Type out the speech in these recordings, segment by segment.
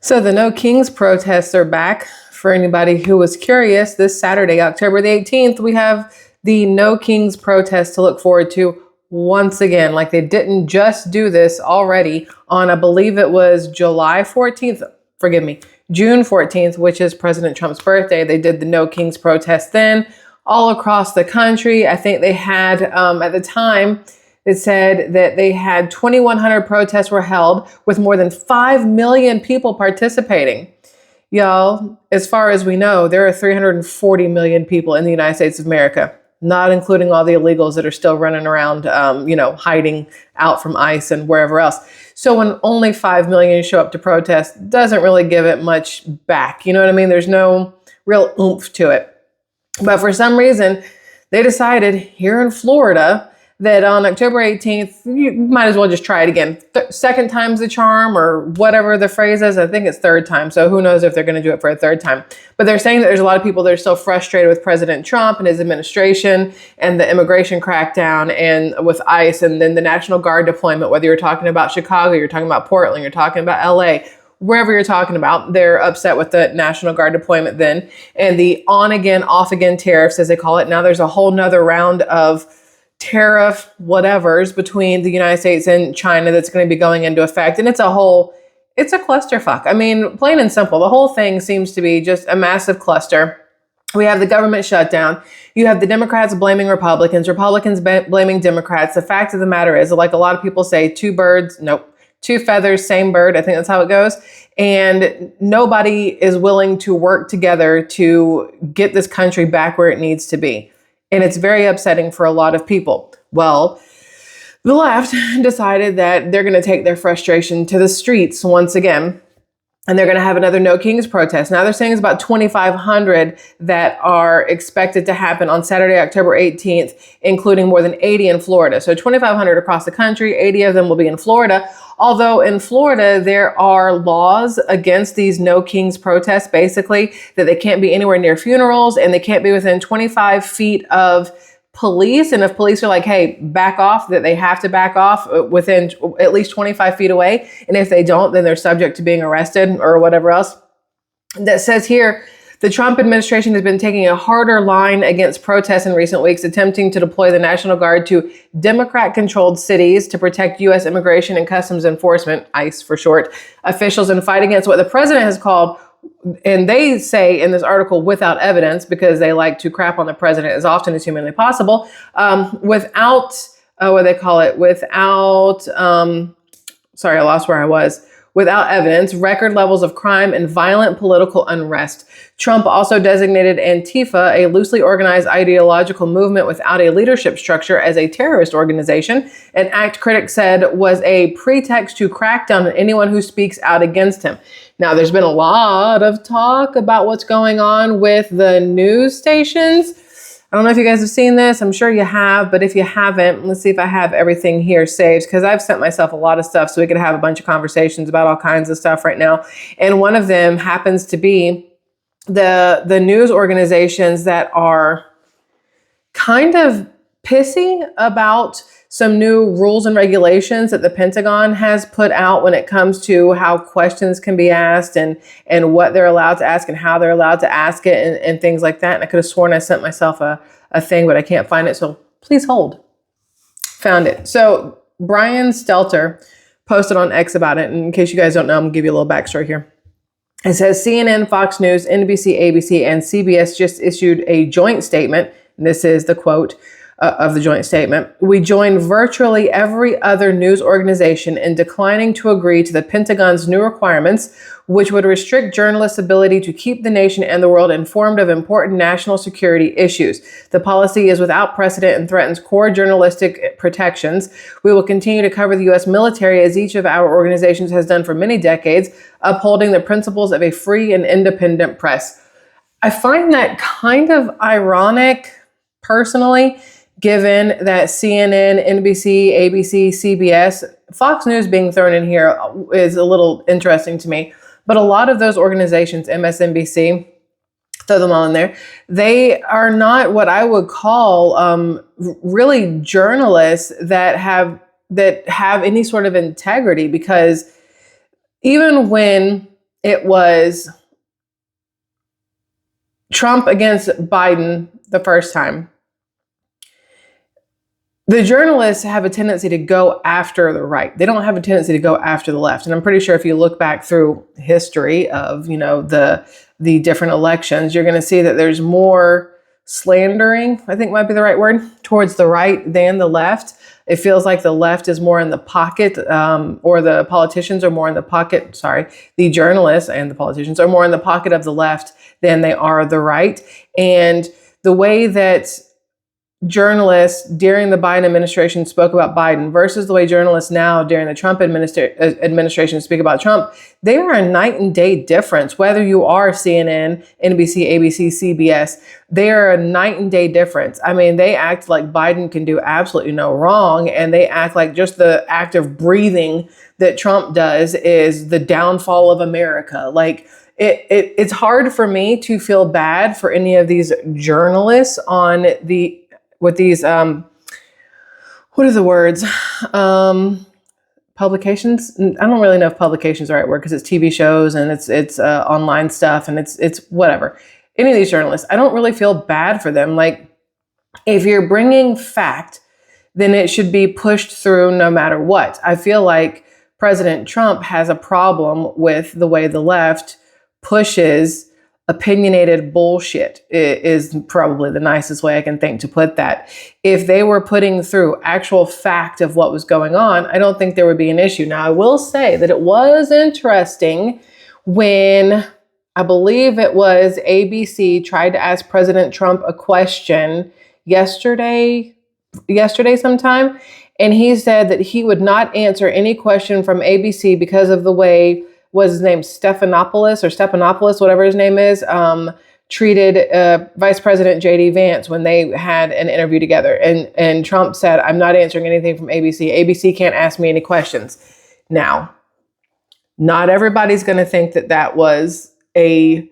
So the No Kings protests are back. For anybody who was curious, this Saturday, October the 18th, we have the No Kings protest to look forward to once again. Like they didn't just do this already on, I believe it was July 14th, forgive me, June 14th, which is President Trump's birthday. They did the No Kings protest then all across the country. I think they had, at the time, it said that they had 2,100 protests were held with more than 5 million people participating. Y'all, as far as we know, there are 340 million people in the United States of America, not including all the illegals that are still running around, hiding out from ICE and wherever else. So when only 5 million show up to protest, doesn't really give it much back. You know what I mean? There's no real oomph to it. But for some reason, they decided here in Florida that on October 18th, you might as well just try it again. Second time's the charm, or whatever the phrase is. I think it's third time. So who knows if they're going to do it for a third time. But they're saying that there's a lot of people that are still frustrated with President Trump and his administration and the immigration crackdown and with ICE and then the National Guard deployment, whether you're talking about Chicago, you're talking about Portland, you're talking about LA, wherever you're talking about, they're upset with the National Guard deployment then. And the on again, off again tariffs, as they call it. Now there's a whole nother round of tariff whatevers between the United States and China that's going to be going into effect. And it's a clusterfuck. I mean, plain and simple, the whole thing seems to be just a massive cluster. We have the government shutdown. You have the Democrats blaming Republicans, Republicans blaming Democrats. The fact of the matter is, like a lot of people say, two feathers, same bird. I think that's how it goes. And nobody is willing to work together to get this country back where it needs to be. And it's very upsetting for a lot of people. Well, the left decided that they're going to take their frustration to the streets once again. And they're going to have another No Kings protest. Now they're saying it's about 2,500 that are expected to happen on Saturday, October 18th, including more than 80 in Florida. So 2,500 across the country, 80 of them will be in Florida. Although in Florida, there are laws against these No Kings protests, basically, that they can't be anywhere near funerals and they can't be within 25 feet of police. And if police are like, hey, back off, that they have to back off within at least 25 feet away. And if they don't, then they're subject to being arrested or whatever else. That says here, the Trump administration has been taking a harder line against protests in recent weeks, attempting to deploy the National Guard to Democrat-controlled cities to protect U.S. Immigration and Customs Enforcement, ICE for short, officials and fight against what the president has called, and they say in this article, without evidence, because they like to crap on the president as often as humanly possible, without, sorry, I lost where I was. Without evidence, record levels of crime and violent political unrest. Trump also designated Antifa, a loosely organized ideological movement without a leadership structure, as a terrorist organization, an act critics said was a pretext to crack down on anyone who speaks out against him. Now, there's been a lot of talk about what's going on with the news stations. I don't know if you guys have seen this. I'm sure you have, but if you haven't, let's see if I have everything here saved, because I've sent myself a lot of stuff so we could have a bunch of conversations about all kinds of stuff right now. And one of them happens to be the news organizations that are kind of pissy about some new rules and regulations that the Pentagon has put out when it comes to how questions can be asked and what they're allowed to ask and how they're allowed to ask it and things like that. And I could have sworn I sent myself a thing, but I can't find it. So please hold. Found it. So Brian Stelter posted on X about it. And in case you guys don't know, I'm going to give you a little backstory here. It says CNN, Fox News, NBC, ABC, and CBS just issued a joint statement. And this is the quote of the joint statement. We join virtually every other news organization in declining to agree to the Pentagon's new requirements, which would restrict journalists' ability to keep the nation and the world informed of important national security issues. The policy is without precedent and threatens core journalistic protections. We will continue to cover the U.S. military as each of our organizations has done for many decades, upholding the principles of a free and independent press. I find that kind of ironic, personally, given that CNN, NBC, ABC, CBS, Fox News being thrown in here is a little interesting to me. But a lot of those organizations, MSNBC, throw them all in there, they are not what I would call really journalists that have any sort of integrity, because even when it was Trump against Biden the first time. The journalists have a tendency to go after the right. They don't have a tendency to go after the left. And I'm pretty sure if you look back through history of, the different elections, you're going to see that there's more slandering, I think might be the right word, towards the right than the left. It feels like the left is more in the pocket, or the politicians are more in the pocket. Sorry, the journalists and the politicians are more in the pocket of the left than they are the right. And the way that journalists during the Biden administration spoke about Biden versus the way journalists now during the Trump administration speak about Trump, they are a night and day difference. Whether you are CNN, NBC, ABC, CBS, they are a night and day difference. I mean, they act like Biden can do absolutely no wrong, and they act like just the act of breathing that Trump does is the downfall of America. Like, it's hard for me to feel bad for any of these journalists with these, what are the words? Publications. I don't really know if publications are the right word because it's TV shows and it's online stuff and it's whatever. Any of these journalists, I don't really feel bad for them. Like, if you're bringing fact, then it should be pushed through no matter what. I feel like President Trump has a problem with the way the left pushes opinionated bullshit, is probably the nicest way I can think to put that. If they were putting through actual fact of what was going on, I don't think there would be an issue. Now, I will say that it was interesting when I believe it was ABC tried to ask President Trump a question yesterday sometime, and he said that he would not answer any question from ABC because of the way, was his name Stephanopoulos, whatever his name is, treated Vice President J.D. Vance when they had an interview together. And Trump said, I'm not answering anything from ABC. ABC can't ask me any questions. Now, not everybody's going to think that that was a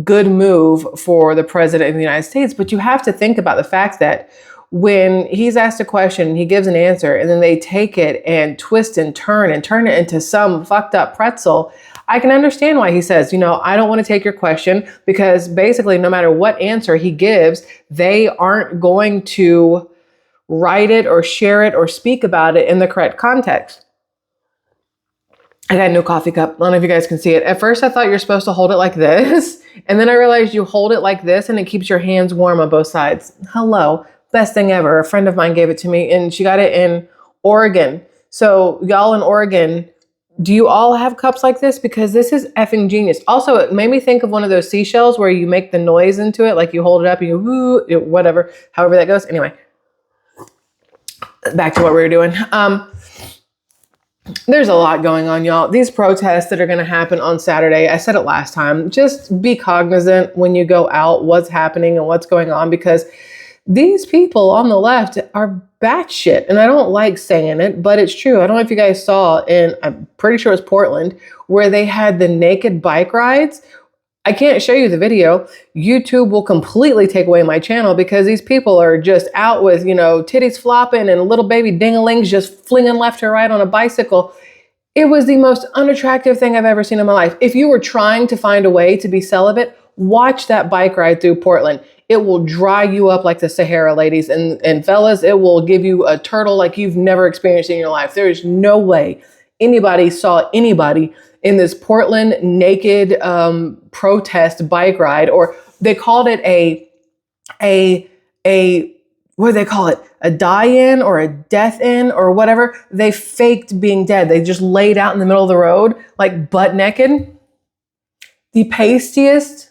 good move for the president of the United States, but you have to think about the fact that when he's asked a question, he gives an answer, and then they take it and twist and turn it into some fucked up pretzel. I can understand why he says, I don't want to take your question, because basically no matter what answer he gives, they aren't going to write it or share it or speak about it in the correct context. I got a new coffee cup. I don't know if you guys can see it. At first, I thought you're supposed to hold it like this. And then I realized you hold it like this and it keeps your hands warm on both sides. Hello. Best thing ever. A friend of mine gave it to me and she got it in Oregon. So y'all in Oregon, do you all have cups like this? Because this is effing genius. Also, it made me think of one of those seashells where you make the noise into it. Like you hold it up and you whoo, whatever, however that goes. Anyway, back to what we were doing. There's a lot going on, y'all. These protests that are going to happen on Saturday, I said it last time, just be cognizant when you go out what's happening and what's going on, because these people on the left are batshit. And I don't like saying it, but it's true. I don't know if you guys saw I'm pretty sure it was Portland, where they had the naked bike rides. I can't show you the video. YouTube will completely take away my channel because these people are just out with, titties flopping and little baby ding-a-lings just flinging left or right on a bicycle. It was the most unattractive thing I've ever seen in my life. If you were trying to find a way to be celibate, watch that bike ride through Portland. It will dry you up like the Sahara, ladies. And fellas, it will give you a turtle like you've never experienced in your life. There is no way anybody saw anybody in this Portland naked protest bike ride, or they called it what do they call it? A die-in or a death-in or whatever. They faked being dead. They just laid out in the middle of the road, like butt naked. The pastiest,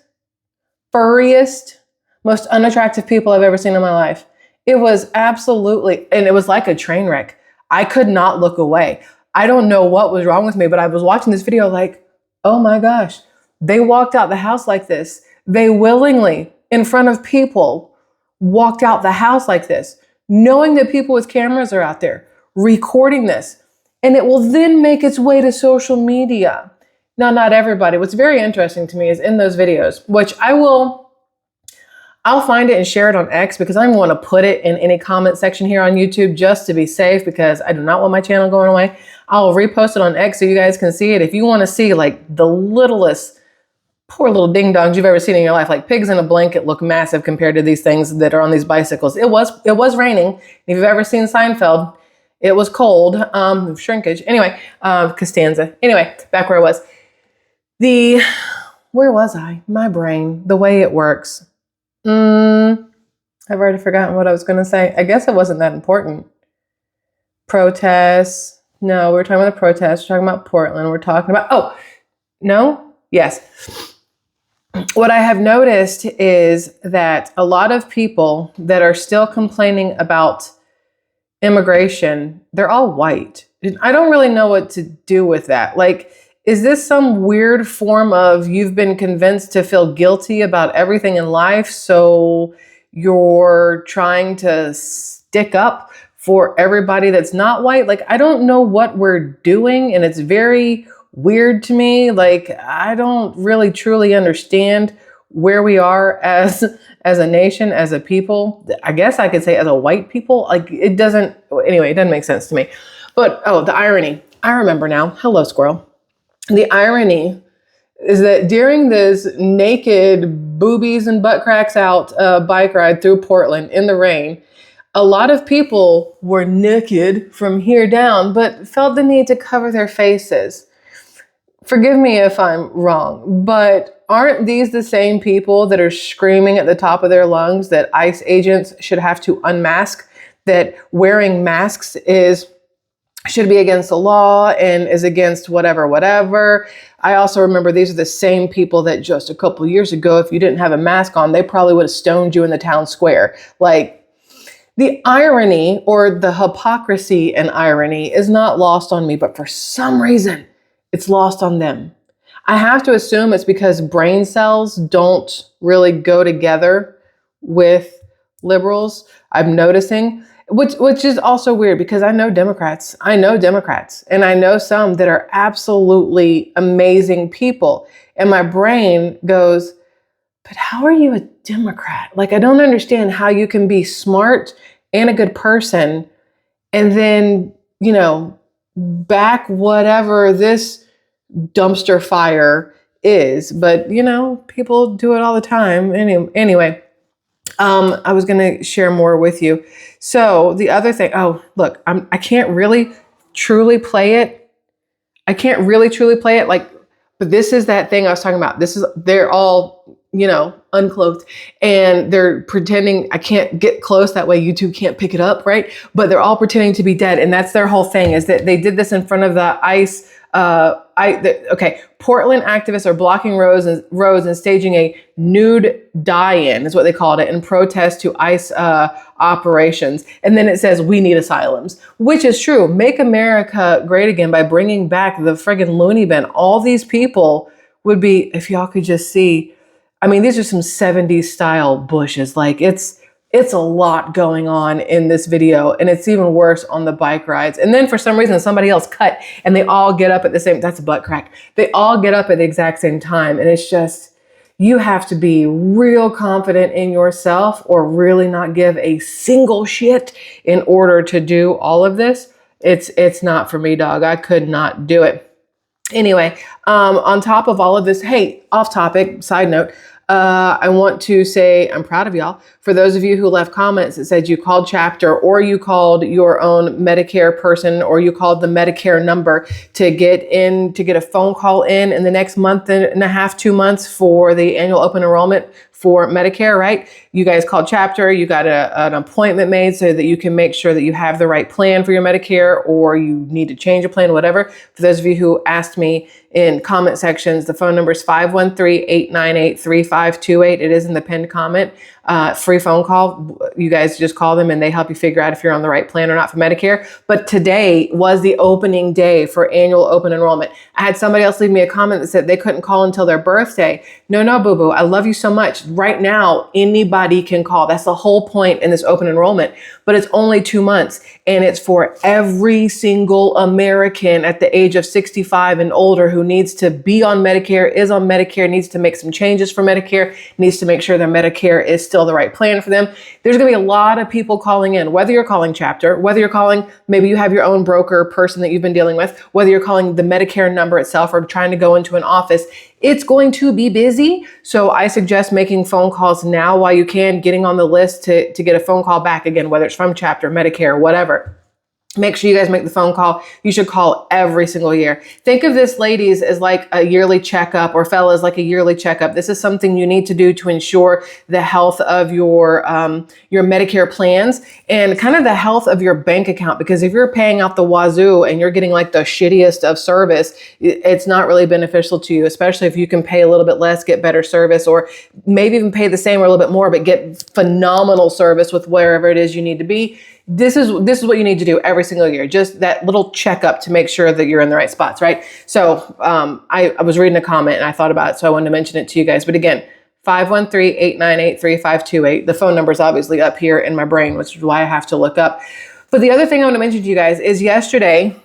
furriest, most unattractive people I've ever seen in my life. It was absolutely, and it was like a train wreck. I could not look away. I don't know what was wrong with me, but I was watching this video like, oh my gosh, they walked out the house like this. They willingly, in front of people, walked out the house like this, knowing that people with cameras are out there recording this, and it will then make its way to social media. Now, not everybody. What's very interesting to me is in those videos, which I will I'll find it and share it on X because I want to put it in any comment section here on YouTube just to be safe because I do not want my channel going away. I'll repost it on X so you guys can see it. If you want to see like the littlest, poor little ding dongs you've ever seen in your life, like pigs in a blanket look massive compared to these things that are on these bicycles. It was raining. If you've ever seen Seinfeld, it was cold. Shrinkage. Anyway, Costanza. Anyway, back where I was. Where was I? My brain, the way it works. I've already forgotten what I was going to say. I guess it wasn't that important. Protests. No, we're talking about the protests. We're talking about Portland. We're talking about, oh, no? Yes. What I have noticed is that a lot of people that are still complaining about immigration, they're all white. I don't really know what to do with that. Like, is this some weird form of you've been convinced to feel guilty about everything in life, so you're trying to stick up for everybody that's not white? Like, I don't know what we're doing, and it's very weird to me. Like, I don't really truly understand where we are as a nation, as a people. I guess I could say as a white people. Like, it doesn't make sense to me. But, oh, the irony. I remember now. Hello, squirrel. The irony is that during this naked boobies and butt cracks out bike ride through Portland in the rain, a lot of people were naked from here down, but felt the need to cover their faces. Forgive me if I'm wrong, but aren't these the same people that are screaming at the top of their lungs that ICE agents should have to unmask, that wearing masks should be against the law and is against whatever. I also remember these are the same people that just a couple years ago, if you didn't have a mask on, they probably would have stoned you in the town square. Like, the irony or the hypocrisy and irony is not lost on me, but for some reason, it's lost on them. I have to assume it's because brain cells don't really go together with liberals. I'm noticing. Which is also weird because I know Democrats, and I know some that are absolutely amazing people. And my brain goes, but how are you a Democrat? Like, I don't understand how you can be smart and a good person and then, back whatever this dumpster fire is. But, people do it all the time. Anyway. I was going to share more with you. So the other thing, oh, look, I can't really truly play it. Like, but this is that thing I was talking about. They're all, unclothed and they're pretending I can't get close. That way YouTube can't pick it up. Right. But they're all pretending to be dead. And that's their whole thing, is that they did this in front of the ICE. Portland activists are blocking roads and staging a nude die-in, is what they called it, in protest to ICE operations. And then it says, we need asylums, which is true. Make America great again by bringing back the friggin' loony bin. All these people would be, if y'all could just see, I mean, these are some 70s style bushes. Like, it's a lot going on in this video, and it's even worse on the bike rides. And then for some reason, somebody else cut and they all get up at the same, that's a butt crack. They all get up at the exact same time. And it's just, you have to be real confident in yourself or really not give a single shit in order to do all of this. It's not for me, dog. I could not do it. Anyway, on top of all of this, hey, off topic, side note, I want to say I'm proud of y'all. For those of you who left comments that said you called chapter or you called your own Medicare person or you called the Medicare number to get a phone call in the next month and a half, 2 months for the annual open enrollment for Medicare, right? You guys called chapter, you got an appointment made so that you can make sure that you have the right plan for your Medicare or you need to change a plan, whatever. For those of you who asked me in comment sections, the phone number is 513-898-3528. It is in the pinned comment. Free phone call. You guys just call them and they help you figure out if you're on the right plan or not for Medicare. But today was the opening day for annual open enrollment. I had somebody else leave me a comment that said they couldn't call until their birthday. No, boo-boo. I love you so much. Right now, anybody can call. That's the whole point in this open enrollment. But it's only 2 months and it's for every single American at the age of 65 and older who needs to be on Medicare, is on Medicare, needs to make some changes for Medicare. Medicare needs to make sure their Medicare is still the right plan for them. There's going to be a lot of people calling in, whether you're calling chapter, whether you're calling, maybe you have your own broker person that you've been dealing with, whether you're calling the Medicare number itself or trying to go into an office. It's going to be busy. So I suggest making phone calls now while you can, getting on the list to get a phone call back again, whether it's from chapter, Medicare, whatever. Make sure you guys make the phone call. You should call every single year. Think of this, ladies, as like a yearly checkup, or fellas, like a yearly checkup. This is something you need to do to ensure the health of your Medicare plans and kind of the health of your bank account. Because if you're paying out the wazoo and you're getting like the shittiest of service, it's not really beneficial to you, especially if you can pay a little bit less, get better service, or maybe even pay the same or a little bit more, but get phenomenal service with wherever it is you need to be. This is what you need to do every single year. Just that little checkup to make sure that you're in the right spots, right? So I was reading a comment and I thought about it, so I wanted to mention it to you guys. But again, 513-898-3528. The phone number is obviously up here in my brain, which is why I have to look up. But the other thing I want to mention to you guys is yesterday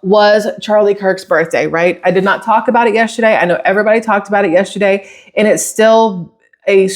was Charlie Kirk's birthday, right? I did not talk about it yesterday. I know everybody talked about it yesterday, and it's still I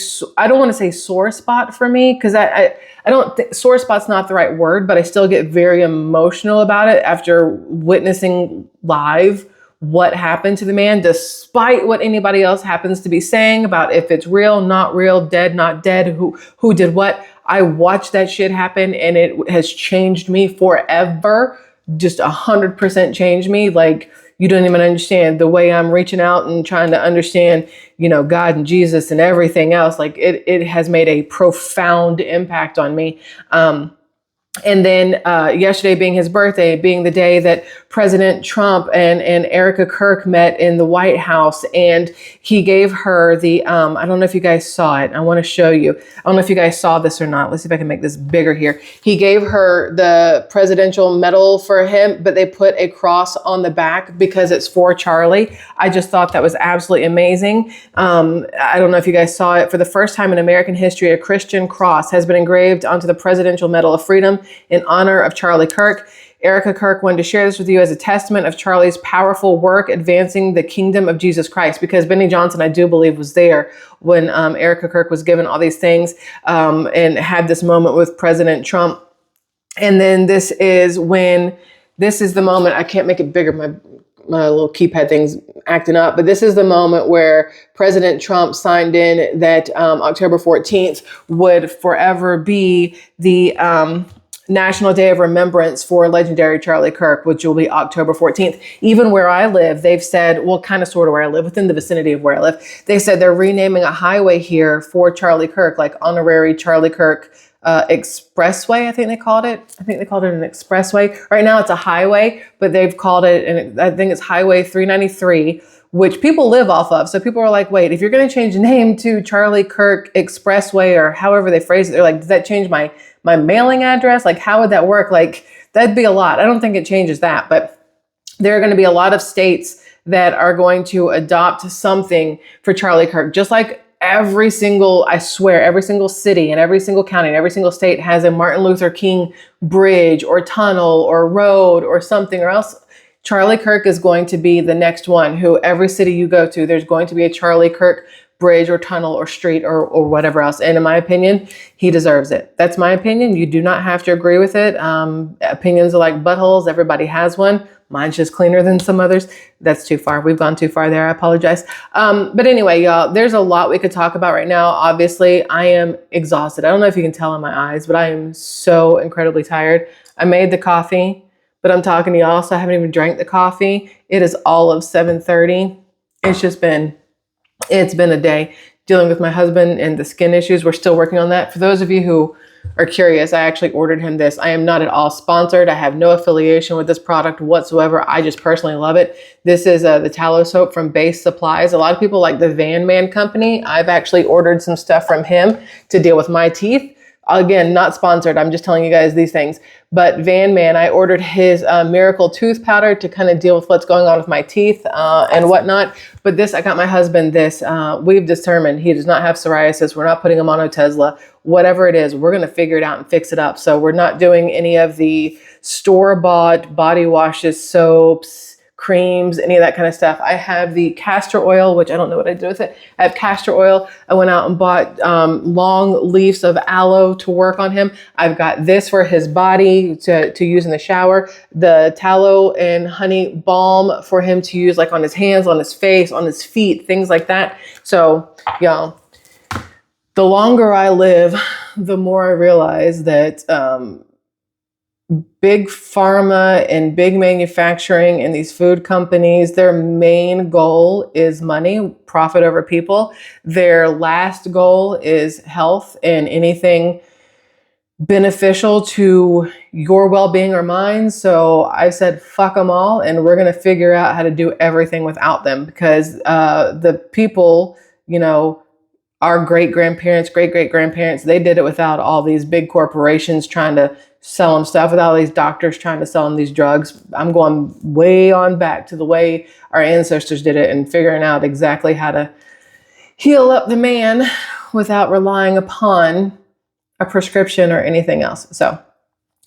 don't want to say sore spot for me, because I don't think sore spot's not the right word, but I still get very emotional about it after witnessing live what happened to the man, despite what anybody else happens to be saying about if it's real, not real, dead, not dead, who did what. I watched that shit happen, and it has changed me forever. Just 100% changed me. Like, you don't even understand the way I'm reaching out and trying to understand, God and Jesus and everything else. Like it has made a profound impact on me. And then yesterday being his birthday, being the day that President Trump and Erica Kirk met in the White House, and he gave her the, I don't know if you guys saw it. I want to show you. I don't know if you guys saw this or not. Let's see if I can make this bigger here. He gave her the presidential medal for him, but they put a cross on the back because it's for Charlie. I just thought that was absolutely amazing. I don't know if you guys saw it. For the first time in American history, a Christian cross has been engraved onto the Presidential Medal of Freedom in honor of Charlie Kirk. Erica Kirk wanted to share this with you as a testament of Charlie's powerful work advancing the kingdom of Jesus Christ, because Benny Johnson, I do believe, was there when Erica Kirk was given all these things and had this moment with President Trump. And then this is the moment, I can't make it bigger, my little keypad thing's acting up, but this is the moment where President Trump signed in that October 14th would forever be the National Day of Remembrance for legendary Charlie Kirk, which will be October 14th. Even where I live, they've said, well, kind of sort of where I live, within the vicinity of where I live, they said they're renaming a highway here for Charlie Kirk, like honorary Charlie Kirk expressway, I think they called it. I think they called it an expressway. Right now it's a highway, but they've called it, and I think it's Highway 393, which people live off of. So people are like, wait, if you're going to change the name to Charlie Kirk Expressway, or however they phrase it, they're like, does that change my mailing address? Like, how would that work? Like, that'd be a lot. I don't think it changes that, but there are going to be a lot of states that are going to adopt something for Charlie Kirk, just like every single city and every single county and every single state has a Martin Luther King bridge or tunnel or road or something, or else Charlie Kirk is going to be the next one. Who every city you go to, there's going to be a Charlie Kirk bridge or tunnel or street or whatever else. And in my opinion, he deserves it. That's my opinion. You do not have to agree with it. Opinions are like buttholes. Everybody has one. Mine's just cleaner than some others. That's too far. We've gone too far there. I apologize. But anyway, y'all, there's a lot we could talk about right now. Obviously, I am exhausted. I don't know if you can tell in my eyes, but I am so incredibly tired. I made the coffee, but I'm talking to y'all, so I haven't even drank the coffee. It is all of 7:30. It's been a day dealing with my husband and the skin issues. We're still working on that. For those of you who are curious, I actually ordered him this. I am not at all sponsored. I have no affiliation with this product whatsoever. I just personally love it. This is the tallow soap from Base Supplies. A lot of people like the Van Man company. I've actually ordered some stuff from him to deal with my teeth. Again, not sponsored. I'm just telling you guys these things. But Van Man, I ordered his Miracle Tooth Powder to kind of deal with what's going on with my teeth and whatnot. But this, I got my husband this. We've determined he does not have psoriasis. We're not putting him on Otezla. Whatever it is, we're going to figure it out and fix it up. So we're not doing any of the store-bought body washes, soaps, creams, any of that kind of stuff. I have the castor oil, which I don't know what I did with it. I have castor oil. I went out and bought long leaves of aloe to work on him. I've got this for his body to use in the shower. The tallow and honey balm for him to use like on his hands, on his face, on his feet, things like that. So, y'all, the longer I live, the more I realize that big pharma and big manufacturing and these food companies, their main goal is money, profit over people. Their last goal is health and anything beneficial to your well-being or mine. So I said, fuck them all. And we're going to figure out how to do everything without them, because the people, you know, our great-grandparents, great-great-grandparents, they did it without all these big corporations trying to sell them stuff, without all these doctors trying to sell them these drugs. I'm going way on back to the way our ancestors did it and figuring out exactly how to heal up the man without relying upon a prescription or anything else. So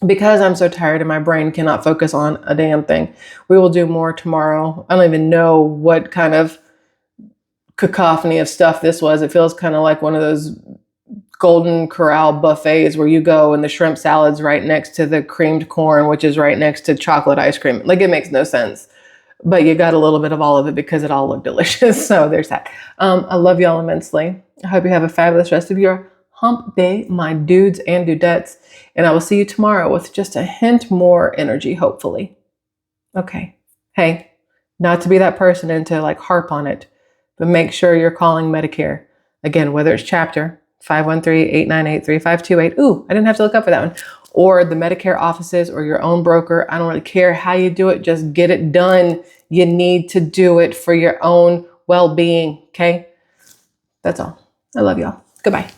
because I'm so tired and my brain cannot focus on a damn thing, we will do more tomorrow. I don't even know what kind of cacophony of stuff this was. It feels kind of like one of those Golden Corral buffets where you go and the shrimp salad's right next to the creamed corn, which is right next to chocolate ice cream. Like, it makes no sense, but you got a little bit of all of it because it all looked delicious. So there's that. I love y'all immensely. I hope you have a fabulous rest of your hump day, my dudes and dudettes. And I will see you tomorrow with just a hint more energy, hopefully. Okay. Hey, not to be that person and to like harp on it, but make sure you're calling Medicare. Again, whether it's chapter 513-898-3528. Ooh, I didn't have to look up for that one. Or the Medicare offices or your own broker. I don't really care how you do it. Just get it done. You need to do it for your own well-being. Okay? That's all. I love y'all. Goodbye.